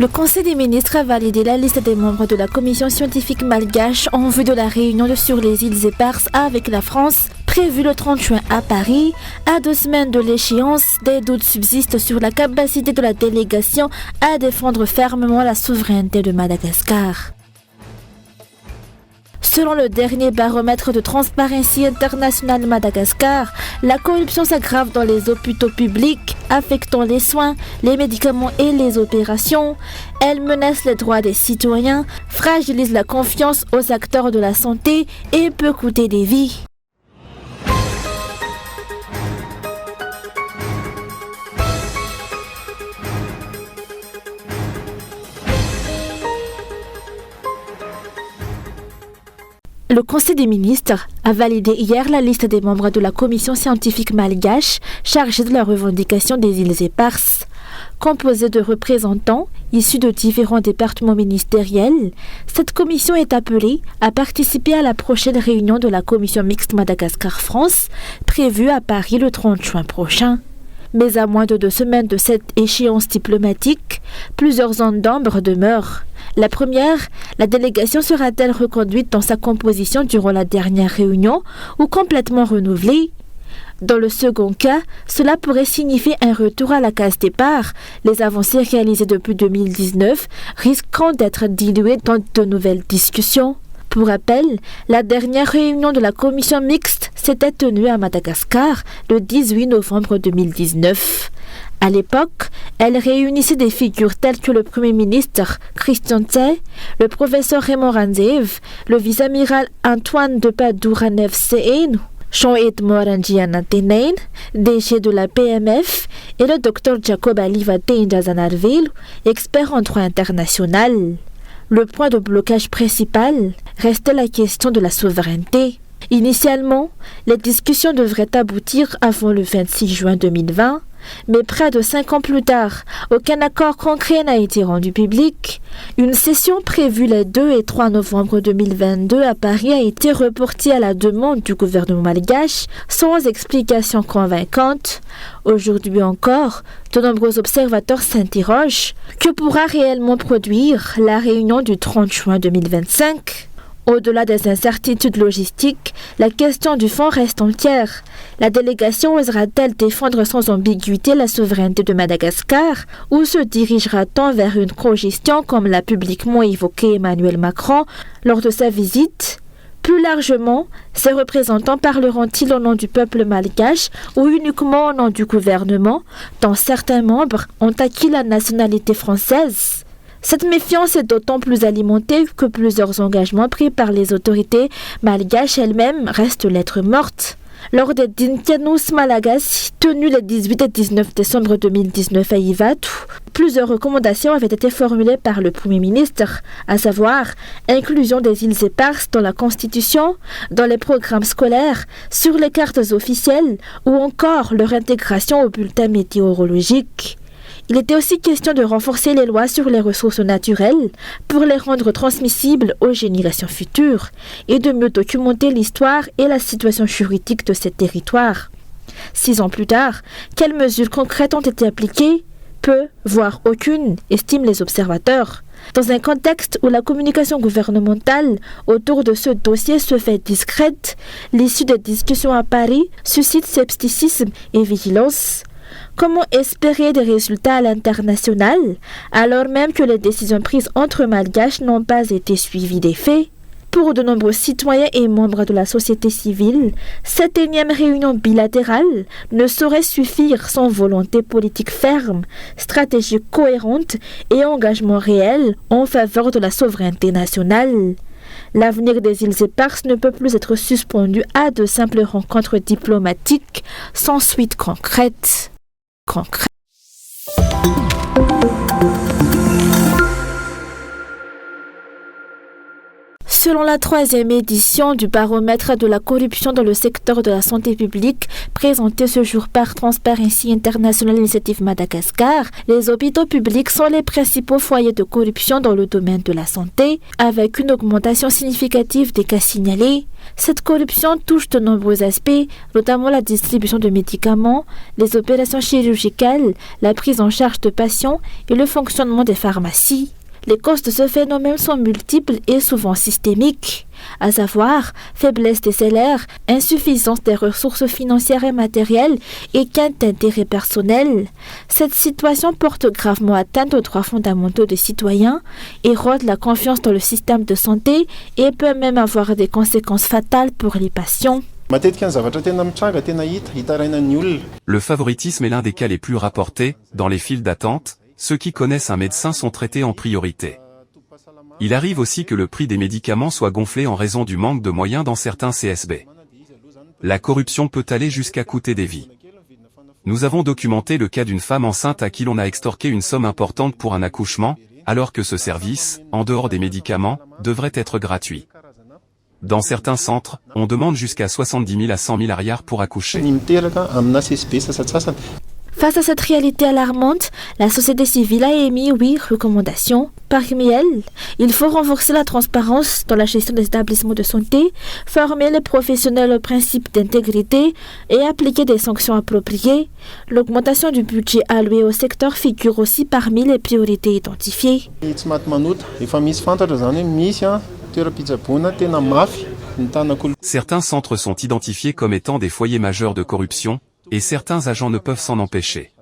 Le Conseil des ministres a validé la liste des membres de la commission scientifique malgache en vue de la réunion sur les îles éparses avec la France, prévue le 30 juin à Paris. À 2 semaines de l'échéance, des doutes subsistent sur la capacité de la délégation à défendre fermement la souveraineté de Madagascar. Selon le dernier baromètre de Transparency International Madagascar, la corruption s'aggrave dans les hôpitaux publics, affectant les soins, les médicaments et les opérations. Elle menace les droits des citoyens, fragilise la confiance aux acteurs de la santé et peut coûter des vies. Le Conseil des ministres a validé hier la liste des membres de la commission scientifique malgache chargée de la revendication des îles éparses. Composée de représentants issus de différents départements ministériels, cette commission est appelée à participer à la prochaine réunion de la commission mixte Madagascar-France, prévue à Paris le 30 juin prochain. Mais à moins de 2 semaines de cette échéance diplomatique, plusieurs zones d'ombre demeurent. La première, la délégation sera-t-elle reconduite dans sa composition durant la dernière réunion ou complètement renouvelée? Dans le second cas, cela pourrait signifier un retour à la case départ, les avancées réalisées depuis 2019 risquant d'être diluées dans de nouvelles discussions. Pour rappel, la dernière réunion de la commission mixte s'était tenue à Madagascar le 18 novembre 2019. À l'époque, elle réunissait des figures telles que le Premier ministre Christian Tse, le professeur Raymond Randzev, le vice-amiral Antoine de Padouranev-Seenu, Jean-Ed Morangianatenein, DG de la PMF, et le Dr Jacob Aliva-Teinjazanarvelu, expert en droit international. Le point de blocage principal restait la question de la souveraineté. Initialement, les discussions devraient aboutir avant le 26 juin 2020, mais près de 5 ans plus tard, aucun accord concret n'a été rendu public. Une session prévue les 2 et 3 novembre 2022 à Paris a été reportée à la demande du gouvernement malgache, sans explication convaincante. Aujourd'hui encore, de nombreux observateurs s'interrogent. Que pourra réellement produire la réunion du 30 juin 2025 ? Au-delà des incertitudes logistiques, la question du fond reste entière. La délégation osera-t-elle défendre sans ambiguïté la souveraineté de Madagascar ou se dirigera-t-on vers une cogestion comme l'a publiquement évoqué Emmanuel Macron lors de sa visite? Plus largement, ces représentants parleront-ils au nom du peuple malgache ou uniquement au nom du gouvernement, dont certains membres ont acquis la nationalité française? Cette méfiance est d'autant plus alimentée que plusieurs engagements pris par les autorités malgaches elles-mêmes restent lettres mortes. Lors des Dinkianus Malagasy, tenus les 18 et 19 décembre 2019 à Ivatu, plusieurs recommandations avaient été formulées par le Premier ministre, à savoir inclusion des îles éparses dans la Constitution, dans les programmes scolaires, sur les cartes officielles ou encore leur intégration au bulletin météorologique. Il était aussi question de renforcer les lois sur les ressources naturelles pour les rendre transmissibles aux générations futures et de mieux documenter l'histoire et la situation juridique de ces territoires. 6 ans plus tard, quelles mesures concrètes ont été appliquées? Peu, voire aucune, estiment les observateurs. Dans un contexte où la communication gouvernementale autour de ce dossier se fait discrète, l'issue des discussions à Paris suscite scepticisme et vigilance. Comment espérer des résultats à l'international, alors même que les décisions prises entre malgaches n'ont pas été suivies des faits? Pour de nombreux citoyens et membres de la société civile, cette énième réunion bilatérale ne saurait suffire sans volonté politique ferme, stratégie cohérente et engagement réel en faveur de la souveraineté nationale. L'avenir des îles éparses ne peut plus être suspendu à de simples rencontres diplomatiques sans suite concrète. Selon la 3e édition du baromètre de la corruption dans le secteur de la santé publique, présenté ce jour par Transparency International Initiative Madagascar, les hôpitaux publics sont les principaux foyers de corruption dans le domaine de la santé, avec une augmentation significative des cas signalés. Cette corruption touche de nombreux aspects, notamment la distribution de médicaments, les opérations chirurgicales, la prise en charge de patients et le fonctionnement des pharmacies. Les causes de ce phénomène sont multiples et souvent systémiques, à savoir faiblesse des salaires, insuffisance des ressources financières et matérielles et quinte d'intérêt personnel. Cette situation porte gravement atteinte aux droits fondamentaux des citoyens, érode la confiance dans le système de santé et peut même avoir des conséquences fatales pour les patients. Le favoritisme est l'un des cas les plus rapportés. Dans les files d'attente, ceux qui connaissent un médecin sont traités en priorité. Il arrive aussi que le prix des médicaments soit gonflé en raison du manque de moyens dans certains CSB. La corruption peut aller jusqu'à coûter des vies. Nous avons documenté le cas d'une femme enceinte à qui l'on a extorqué une somme importante pour un accouchement, alors que ce service, en dehors des médicaments, devrait être gratuit. Dans certains centres, on demande jusqu'à 70 000 à 100 000 ariars pour accoucher. Face à cette réalité alarmante, la société civile a émis 8 recommandations. Parmi elles, il faut renforcer la transparence dans la gestion des établissements de santé, former les professionnels au principe d'intégrité et appliquer des sanctions appropriées. L'augmentation du budget alloué au secteur figure aussi parmi les priorités identifiées. Certains centres sont identifiés comme étant des foyers majeurs de corruption, et certains agents ne peuvent s'en empêcher.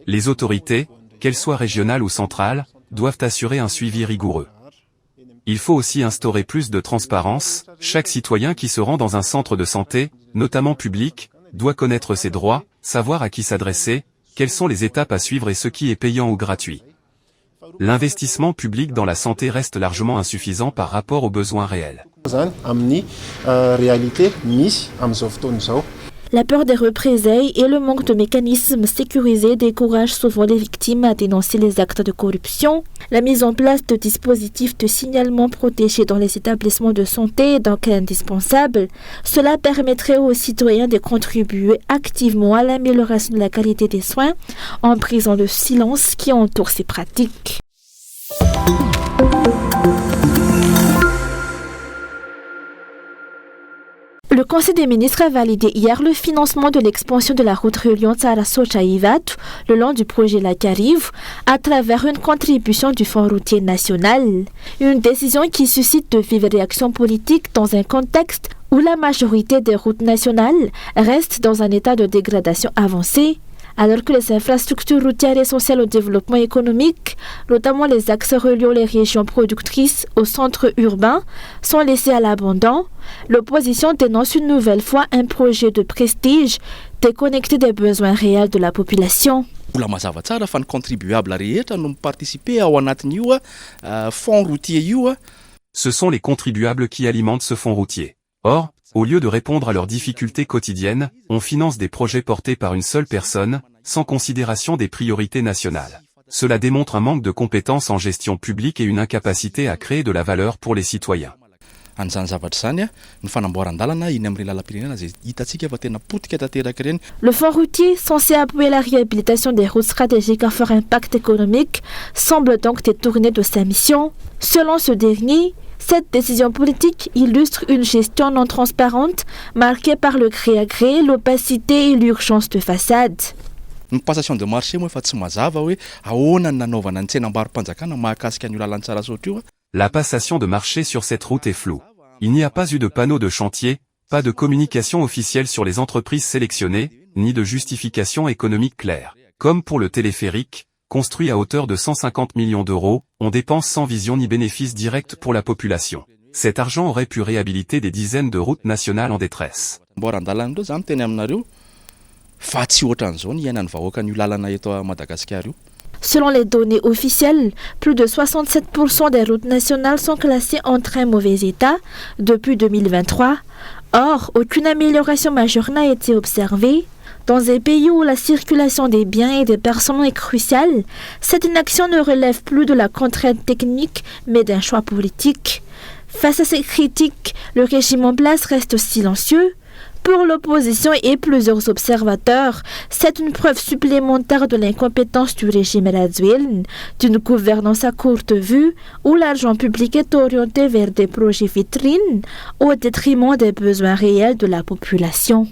Les autorités, qu'elles soient régionales ou centrales, doivent assurer un suivi rigoureux. Il faut aussi instaurer plus de transparence. Chaque citoyen qui se rend dans un centre de santé, notamment public, doit connaître ses droits, savoir à qui s'adresser, quelles sont les étapes à suivre et ce qui est payant ou gratuit. L'investissement public dans la santé reste largement insuffisant par rapport aux besoins réels. La peur des représailles et le manque de mécanismes sécurisés découragent souvent les victimes à dénoncer les actes de corruption. La mise en place de dispositifs de signalement protégés dans les établissements de santé est donc indispensable. Cela permettrait aux citoyens de contribuer activement à l'amélioration de la qualité des soins en brisant le silence qui entoure ces pratiques. Le Conseil des ministres a validé hier le financement de l'expansion de la route reliant Tsarasotra à Ivatu, le long du projet Lac Arrive, à travers une contribution du Fonds routier national. Une décision qui suscite de vives réactions politiques dans un contexte où la majorité des routes nationales restent dans un état de dégradation avancée. Alors que les infrastructures routières essentielles au développement économique, notamment les axes reliant les régions productrices au centre urbain, sont laissés à l'abandon, l'opposition dénonce une nouvelle fois un projet de prestige déconnecté des besoins réels de la population. Mbola mazava tsara fa ny contribuable rehetra no participer ao anatin'io fonds routier io. Ce sont les contribuables qui alimentent ce fonds routier. Or, au lieu de répondre à leurs difficultés quotidiennes, on finance des projets portés par une seule personne, sans considération des priorités nationales. Cela démontre un manque de compétences en gestion publique et une incapacité à créer de la valeur pour les citoyens. Le fonds routier, censé appuyer la réhabilitation des routes stratégiques à fort impact économique, semble donc détourné de sa mission. Selon ce dernier, cette décision politique illustre une gestion non transparente, marquée par le gré à gré, l'opacité et l'urgence de façade. Ny passation de marché moa efa tsy mazava hoe ahoana ny nanaovana ny tsenam-barom-panjakana mahakasika an'io lalan-tsarasotra io. La passation de marché sur cette route est floue. Il n'y a pas eu de panneau de chantier, pas de communication officielle sur les entreprises sélectionnées, ni de justification économique claire. Comme pour le téléphérique, construit à hauteur de 150 millions d'euros, on dépense sans vision ni bénéfice direct pour la population. Cet argent aurait pu réhabiliter des dizaines de routes nationales en détresse. Selon les données officielles, plus de 67% des routes nationales sont classées en très mauvais état depuis 2023. Or, aucune amélioration majeure n'a été observée. Dans un pays où la circulation des biens et des personnes est cruciale, cette inaction ne relève plus de la contrainte technique, mais d'un choix politique. Face à ces critiques, le régime en place reste silencieux. Pour l'opposition et plusieurs observateurs, c'est une preuve supplémentaire de l'incompétence du régime Radziwiłł, d'une gouvernance à courte vue, où l'argent public est orienté vers des projets vitrines au détriment des besoins réels de la population.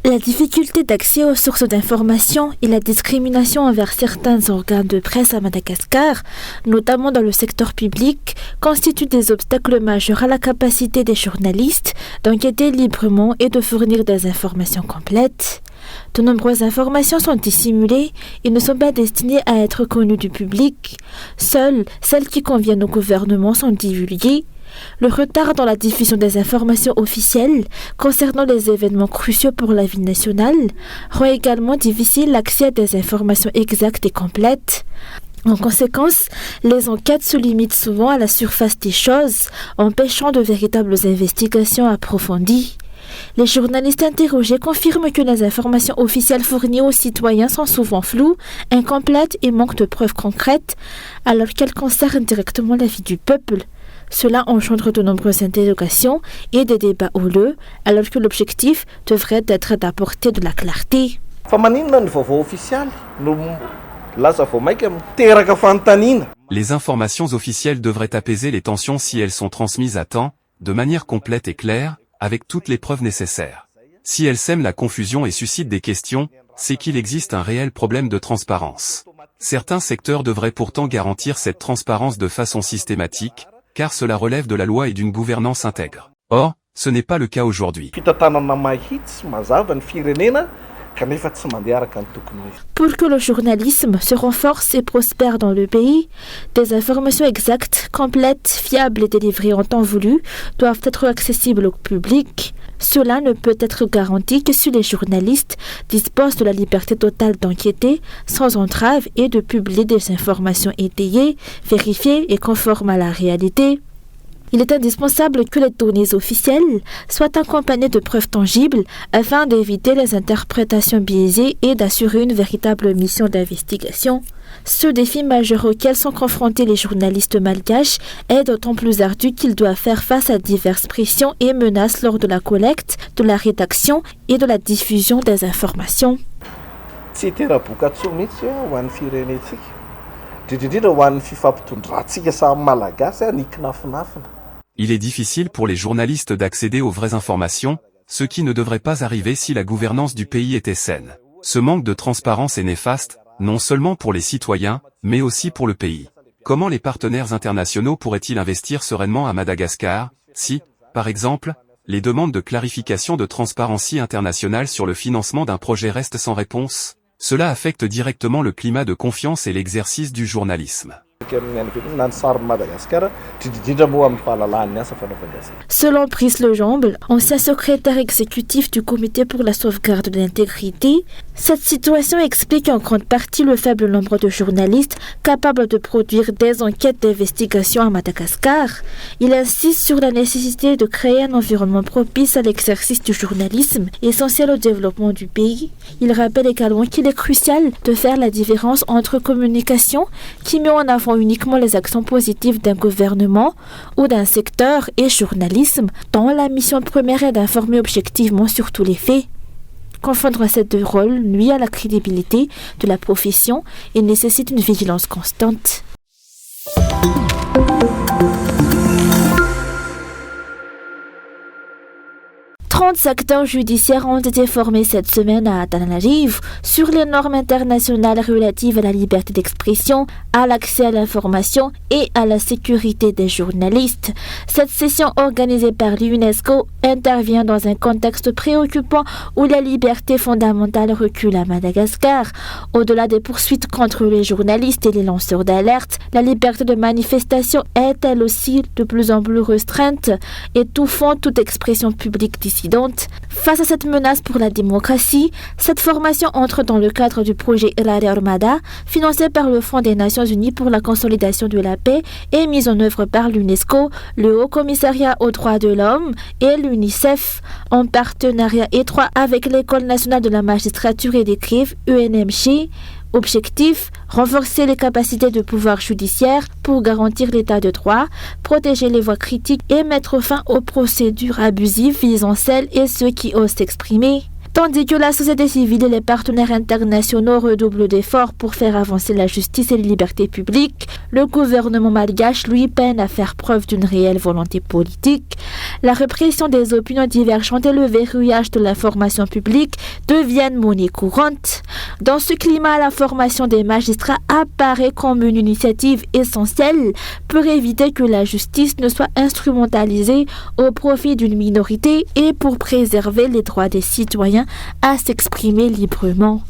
La difficulté d'accès aux sources d'information et la discrimination envers certains organes de presse à Madagascar, notamment dans le secteur public, constituent des obstacles majeurs à la capacité des journalistes d'enquêter librement et de fournir des informations complètes. De nombreuses informations sont dissimulées et ne sont pas destinées à être connues du public. Seules celles qui conviennent au gouvernement sont divulguées. Le retard dans la diffusion des informations officielles concernant les événements cruciaux pour la vie nationale rend également difficile l'accès à des informations exactes et complètes. En conséquence, les enquêtes se limitent souvent à la surface des choses, empêchant de véritables investigations approfondies. Les journalistes interrogés confirment que les informations officielles fournies aux citoyens sont souvent floues, incomplètes et manquent de preuves concrètes, alors qu'elles concernent directement la vie du peuple. Cela engendre de nombreuses interrogations et des débats houleux, alors que l'objectif devrait être d'apporter de la clarté. Les informations officielles devraient apaiser les tensions si elles sont transmises à temps, de manière complète et claire, avec toutes les preuves nécessaires. Si elles sèment la confusion et suscitent des questions, c'est qu'il existe un réel problème de transparence. Certains secteurs devraient pourtant garantir cette transparence de façon systématique, car cela relève de la loi et d'une gouvernance intègre. Or, ce n'est pas le cas aujourd'hui. Pour que le journalisme se renforce et prospère dans le pays, des informations exactes, complètes, fiables et délivrées en temps voulu doivent être accessibles au public. Cela ne peut être garanti que si les journalistes disposent de la liberté totale d'enquêter sans entrave et de publier des informations étayées, vérifiées et conformes à la réalité. Il est indispensable que les données officielles soient accompagnées de preuves tangibles afin d'éviter les interprétations biaisées et d'assurer une véritable mission d'investigation. Ce défi majeur auquel sont confrontés les journalistes malgaches est d'autant plus ardu qu'ils doivent faire face à diverses pressions et menaces lors de la collecte, de la rédaction et de la diffusion des informations. Il est difficile pour les journalistes d'accéder aux vraies informations, ce qui ne devrait pas arriver si la gouvernance du pays était saine. Ce manque de transparence est néfaste, non seulement pour les citoyens, mais aussi pour le pays. Comment les partenaires internationaux pourraient-ils investir sereinement à Madagascar, si, par exemple, les demandes de clarification de Transparency International sur le financement d'un projet restent sans réponse? Cela affecte directement le climat de confiance et l'exercice du journalisme. Selon Brice Lejamble, ancien secrétaire exécutif du Comité pour la sauvegarde de l'intégrité, cette situation explique en grande partie le faible nombre de journalistes capables de produire des enquêtes d'investigation à Madagascar. Il insiste sur la nécessité de créer un environnement propice à l'exercice du journalisme, essentiel au développement du pays. Il rappelle également qu'il est crucial de faire la différence entre communication, qui met en avant uniquement les actions positives d'un gouvernement ou d'un secteur, et journalisme, dont la mission première est d'informer objectivement sur tous les faits. Confondre ces deux rôles nuit à la crédibilité de la profession et nécessite une vigilance constante. 30 acteurs judiciaires ont été formés cette semaine à Antananarivo sur les normes internationales relatives à la liberté d'expression, à l'accès à l'information et à la sécurité des journalistes. Cette session organisée par l'UNESCO intervient dans un contexte préoccupant où la liberté fondamentale recule à Madagascar. Au-delà des poursuites contre les journalistes et les lanceurs d'alerte, la liberté de manifestation est elle aussi de plus en plus restreinte, étouffant toute expression publique dissidente. Face à cette menace pour la démocratie, cette formation entre dans le cadre du projet Elaria Armada, financé par le Fonds des Nations Unies pour la consolidation de la paix et mis en œuvre par l'UNESCO, le Haut Commissariat aux droits de l'homme et l'UNICEF, en partenariat étroit avec l'École nationale de la magistrature et des greffes, UNMG, Objectif, renforcer les capacités de pouvoir judiciaire pour garantir l'état de droit, protéger les voix critiques et mettre fin aux procédures abusives visant celles et ceux qui osent s'exprimer. Tandis que la société civile et les partenaires internationaux redoublent d'efforts pour faire avancer la justice et les libertés publiques, le gouvernement malgache, lui, peine à faire preuve d'une réelle volonté politique. La répression des opinions divergentes et le verrouillage de l'information publique deviennent monnaie courante. Dans ce climat, la formation des magistrats apparaît comme une initiative essentielle pour éviter que la justice ne soit instrumentalisée au profit d'une minorité et pour préserver les droits des citoyens à s'exprimer librement.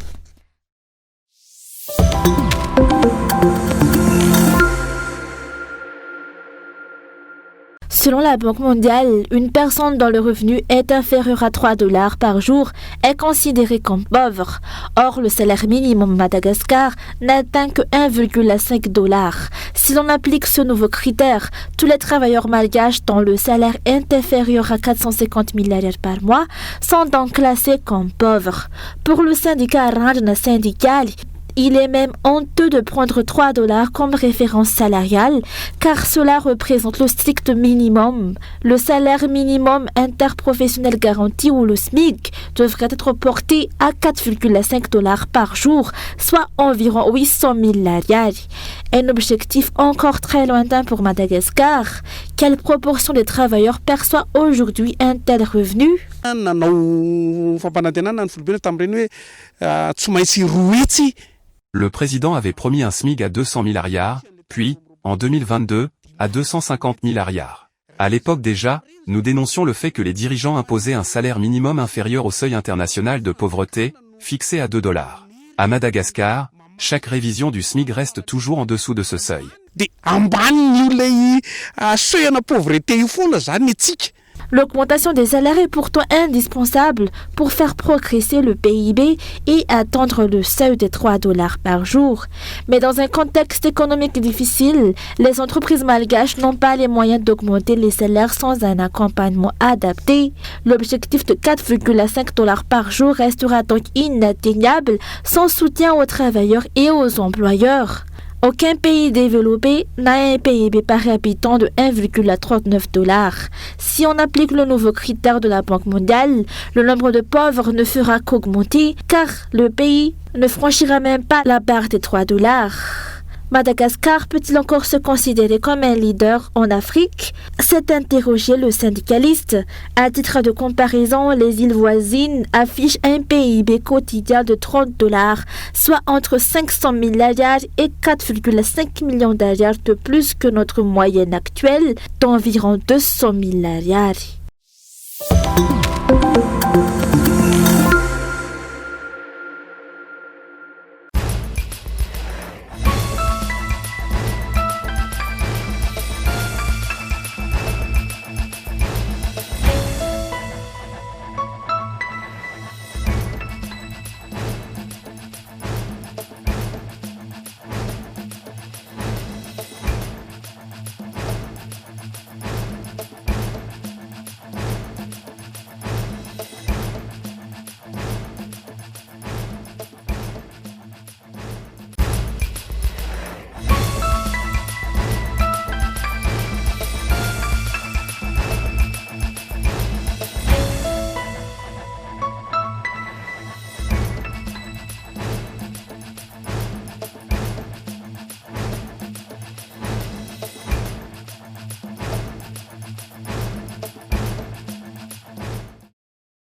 Selon la Banque mondiale, une personne dont le revenu est inférieur à $3 par jour est considérée comme pauvre. Or, le salaire minimum à Madagascar n'atteint que $1,5. Si l'on applique ce nouveau critère, tous les travailleurs malgaches dont le salaire est inférieur à 450 000 $ par mois sont donc classés comme pauvres. Pour le syndicat Arandna syndical, il est même honteux de prendre $3 comme référence salariale, car cela représente le strict minimum. Le salaire minimum interprofessionnel garanti ou le SMIC devrait être porté à $4,5 par jour, soit environ 800 000 $. Un objectif encore très lointain pour Madagascar. Quelle proportion des travailleurs perçoit aujourd'hui un tel revenu? Le président avait promis un SMIC à 200 000 $, puis, en 2022, à 250 000 $. À l'époque déjà, nous dénoncions le fait que les dirigeants imposaient un salaire minimum inférieur au seuil international de pauvreté, fixé à $2. À Madagascar, chaque révision du SMIC reste toujours en dessous de ce seuil. L'augmentation des salaires est pourtant indispensable pour faire progresser le PIB et atteindre le seuil de $3 par jour. Mais dans un contexte économique difficile, les entreprises malgaches n'ont pas les moyens d'augmenter les salaires sans un accompagnement adapté. L'objectif de $4,5 par jour restera donc inatteignable sans soutien aux travailleurs et aux employeurs. Aucun pays développé n'a un PIB par habitant de $1,39. Si on applique le nouveau critère de la Banque mondiale, le nombre de pauvres ne fera qu'augmenter car le pays ne franchira même pas la barre des $3. Madagascar peut-il encore se considérer comme un leader en Afrique? S'est interrogé le syndicaliste. À titre de comparaison, les îles voisines affichent un PIB quotidien de $30, soit entre 500 000 $ et 4,5 millions $ de plus que notre moyenne actuelle d'environ 200 000 $.